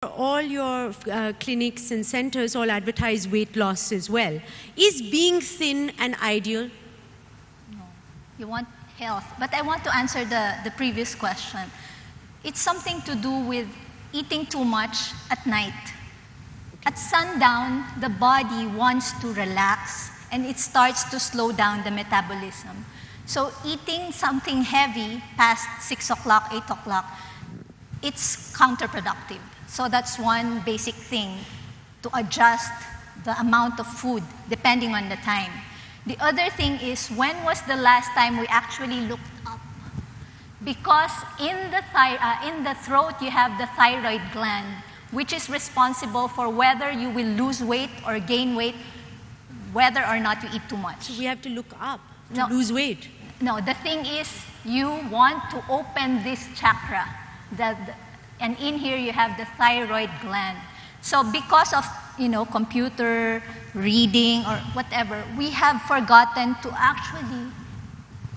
All your clinics and centers all advertise weight loss as well. Is being thin an ideal? No. You want health. But I want to answer the previous question. It's something to do with eating too much at night. At sundown, the body wants to relax and it starts to slow down the metabolism. So eating something heavy past 6 o'clock, 8 o'clock, it's counterproductive. So that's one basic thing, to adjust the amount of food depending on the time. The other thing is, when was the last time we actually looked up? Because in the throat you have the thyroid gland, which is responsible for whether you will lose weight or gain weight, whether or not you eat too much. So we have to look up to lose weight. No, the thing is, you want to open this chakra. And in here you have the thyroid gland. So because of, computer, reading, or whatever, we have forgotten to actually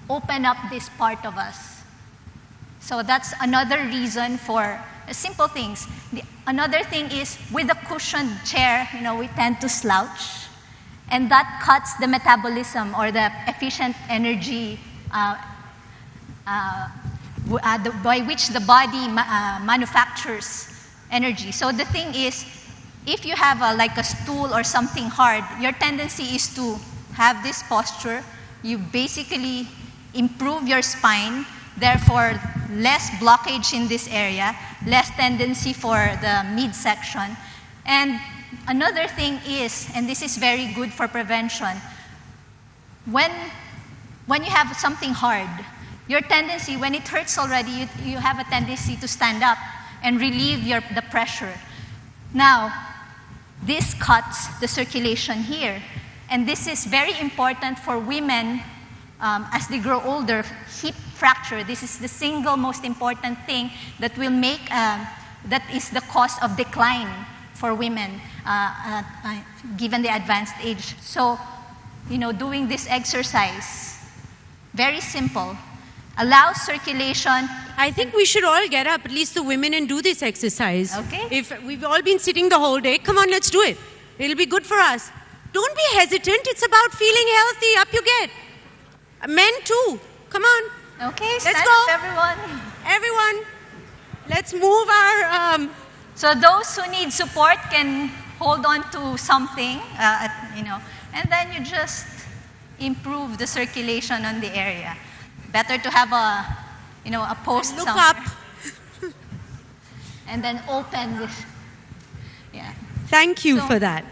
open up this part of us. So that's another reason for simple things. Another thing is, with a cushioned chair, we tend to slouch. And that cuts the metabolism or the efficient energy by which the body manufactures energy. So the thing is, if you have like a stool or something hard, your tendency is to have this posture. You basically improve your spine, therefore less blockage in this area, less tendency for the midsection. And another thing is, and this is very good for prevention, when you have something hard, your tendency, when it hurts already, you have a tendency to stand up and relieve the pressure. Now, this cuts the circulation here. And this is very important for women as they grow older. Hip fracture, this is the single most important thing that will make, that is the cause of decline for women given the advanced age. So, doing this exercise, very simple, allows circulation. I think we should all get up, at least the women, and do this exercise. Okay. If we've all been sitting the whole day, come on, let's do it. It'll be good for us. Don't be hesitant. It's about feeling healthy. Up you get. Men too. Come on. Okay, let's go. Everyone. Everyone, let's move our... So those who need support can hold on to something, and then you just improve the circulation on the area. Better to have a post look somewhere. up. And then open this. Yeah. Thank you for that.